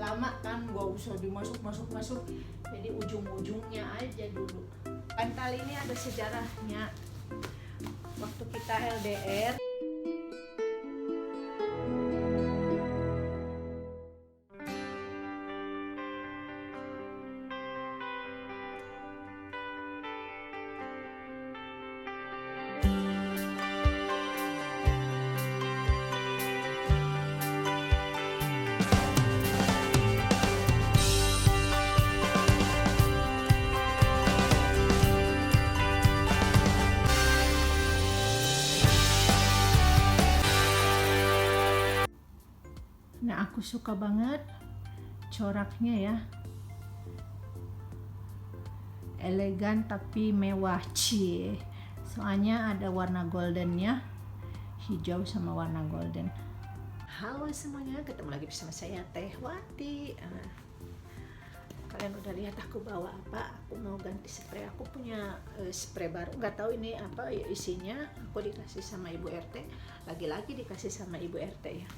lama kan gak usah dimasuk, jadi ujung-ujungnya aja dulu. Bantal ini ada sejarahnya. Waktu kita LDR, nah aku suka banget coraknya ya, elegan tapi mewah, cie. Soalnya ada warna goldennya, hijau sama warna golden. Halo semuanya, ketemu lagi bersama saya Teh Wati. Kalian udah lihat aku bawa apa? Aku mau ganti spray. Aku punya spray baru, nggak tahu ini apa isinya. Aku dikasih sama Ibu RT, lagi-lagi dikasih sama Ibu RT ya.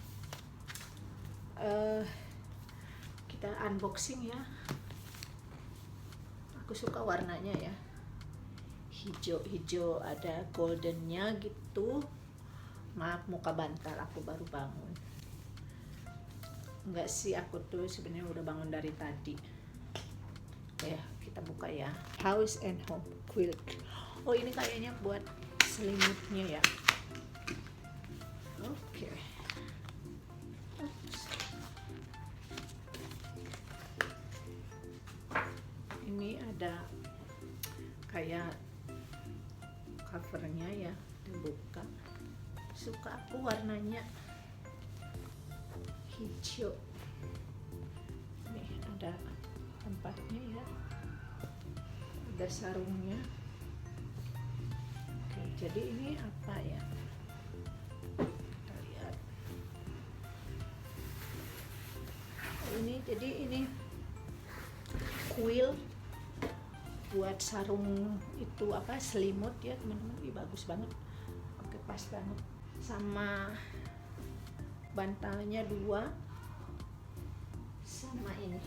Kita unboxing ya. Aku suka warnanya ya, hijau ada goldennya gitu. Maaf muka bantal, aku baru bangun. Enggak sih, aku tuh sebenarnya udah bangun dari tadi. Ya kita buka ya. House and Home Quilt. Oh ini kayaknya buat selimutnya ya. Oke. Ini ada kayak covernya ya, dibuka. Suka aku warnanya hijau. Nih ada tempatnya ya, ada sarungnya. Oke, jadi ini apa ya, kita lihat. Ini jadi ini quilt buat sarung itu apa, selimut ya teman-teman. Ih, bagus banget. Oke, pas banget. Sama bantalnya 2, sama ini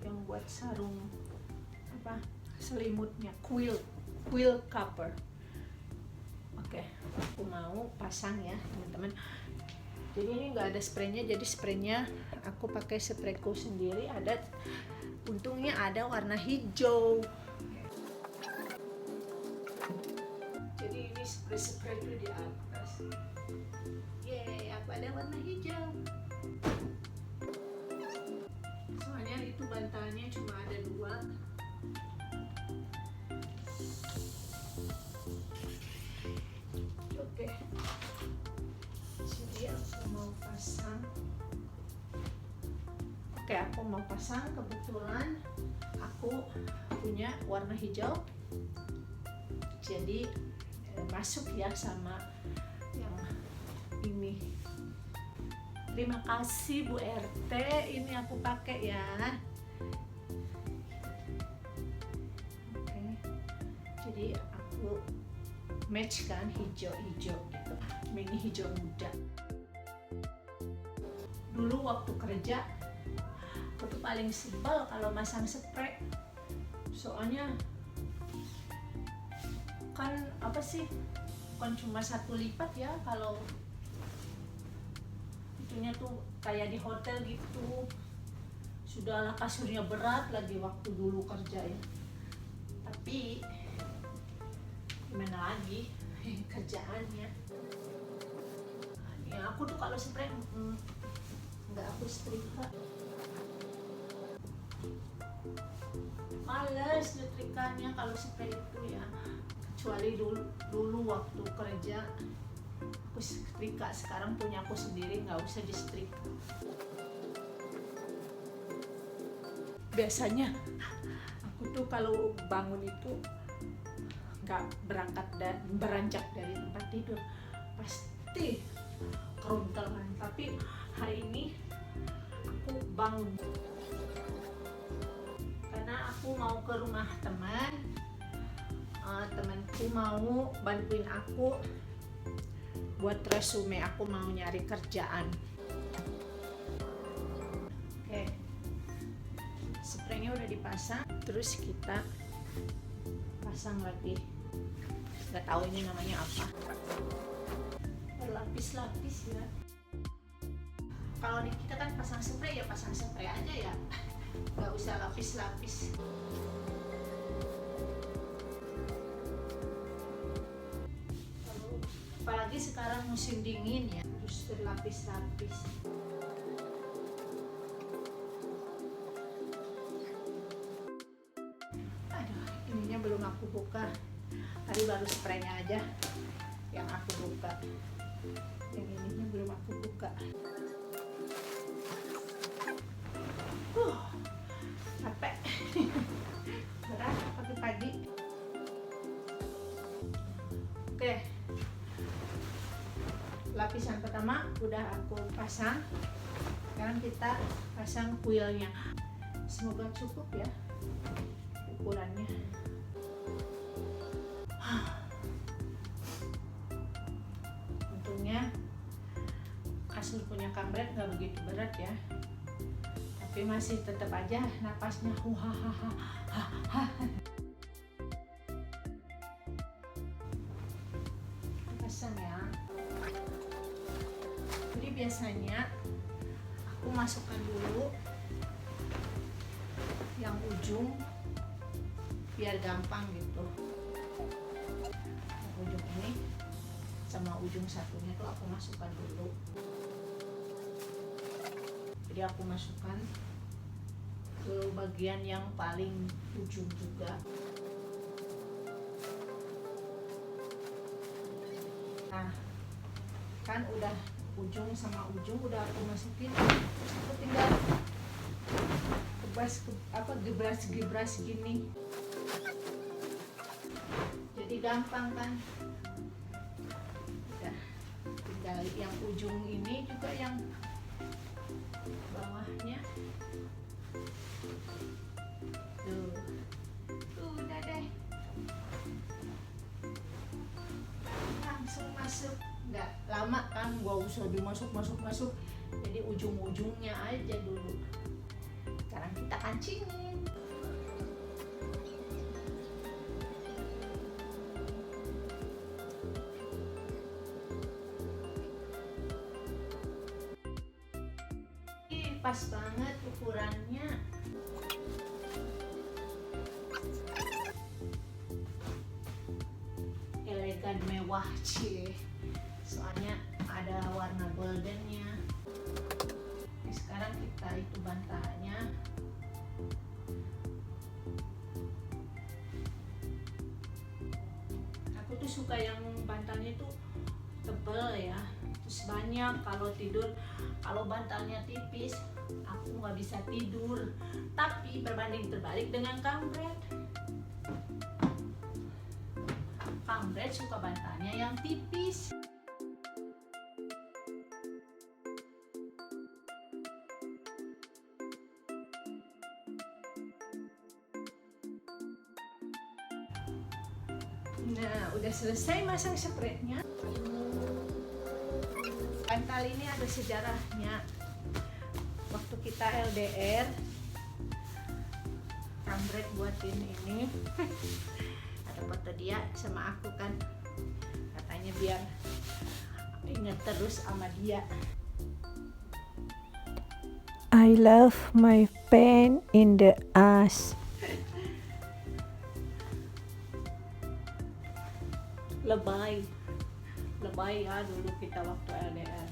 yang buat sarung apa, selimutnya, quilt cover. Oke, aku mau pasang ya teman-teman. Jadi ini nggak ada spraynya, jadi spraynya aku pakai sprayku sendiri. Ada, untungnya ada warna hijau. Jadi ini spray itu di atas. Yeay, aku ada warna hijau. Soalnya itu bantalnya cuma ada 2. Oke. Jadi aku mau pasang. Oke, aku mau pasang. Kebetulan aku punya warna hijau, jadi masuk ya sama yang ini. Terima kasih Bu RT, ini aku pakai ya. Oke, jadi aku match kan, hijau-hijau gitu, mini hijau muda. Dulu waktu kerja aku tuh paling sebel kalau masang spray, soalnya kan apa sih, bukan cuma 1 lipat ya, kalau itunya tuh kayak di hotel gitu. Sudahlah kasurnya berat lagi waktu dulu kerja ya, tapi gimana lagi kerjaannya ya. Aku tuh kalau spray nggak aku setrika, males nyetrikanya kalau spray itu ya. Kecuali dulu waktu kerja aku setrika, sekarang punya aku sendiri nggak usah di setrika. Biasanya aku tuh kalau bangun itu nggak beranjak dari tempat tidur, pasti kerontelan. Tapi hari ini aku bangun karena aku mau ke rumah temanku mau bantuin aku buat resume. Aku mau nyari kerjaan. Spraynya udah dipasang, terus kita pasang lagi. Nggak tahu ini namanya apa. Berlapis-lapis ya. Kalau kita kan pasang spray ya pasang spray aja ya, nggak usah lapis-lapis. Apalagi sekarang musim dingin ya, terus berlapis-lapis. Aduh, ininya belum aku buka. Tadi baru spraynya aja yang aku buka. Yang ininya belum aku buka. Capek. Berat pagi-pagi. Oke. Lapisan pertama udah aku pasang. Sekarang kita pasang kuilnya. Semoga cukup ya ukurannya. Untungnya Kasur punya kampret nggak begitu berat ya, tapi masih tetap aja napasnya pasang ya. Jadi biasanya aku masukkan dulu yang ujung biar gampang gitu. Yang ujung ini sama ujung satunya tuh aku masukkan dulu. Jadi aku masukkan ke bagian yang paling ujung juga. Nah, kan udah ujung sama ujung udah aku masukin. Aku tinggal gebras gini. Jadi gampang kan? Udah, tinggal yang ujung ini juga yang bawahnya. Tuh, udah deh. Langsung masuk. Nggak lama kan, gak usah dimasuk. Jadi ujung-ujungnya aja dulu. Sekarang kita kancingin. Pas banget ukurannya. Elegan mewah cie. Soalnya ada warna goldennya. Sekarang kita itu bantalnya. Aku tuh suka yang bantalnya tuh tebel ya, terus banyak. Kalau tidur, kalau bantalnya tipis aku nggak bisa tidur. Tapi berbanding terbalik dengan kampret suka bantalnya yang tipis. Nah, udah selesai masang spraynya. Bantal ini ada sejarahnya. Waktu kita LDR, kampret buatin ini. Ada foto dia sama aku kan. Katanya biar ingat terus sama dia. I love my pain in the ass. Lebay ya dulu kita waktu LDR.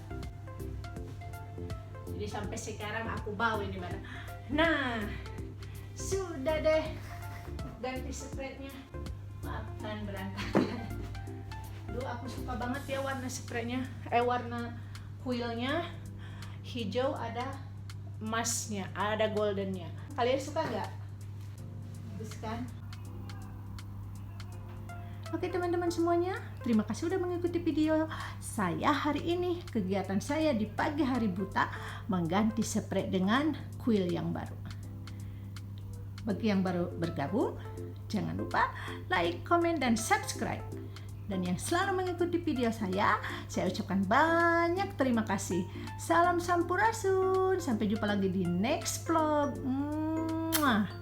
Jadi sampai sekarang aku bawa di mana. Nah, sudah deh ganti spraynya. Maafkan berantakan. Dulu aku suka banget ya warna spraynya, warna kuilnya hijau, ada emasnya, ada goldennya. Kalian suka nggak? Bagus kan? Oke teman-teman semuanya, terima kasih udah mengikuti video saya hari ini. Kegiatan saya di pagi hari buta mengganti spray dengan kuil yang baru. Bagi yang baru bergabung, jangan lupa like, komen, dan subscribe. Dan yang selalu mengikuti video saya ucapkan banyak terima kasih. Salam Sampurasun, sampai jumpa lagi di next vlog. Mwah.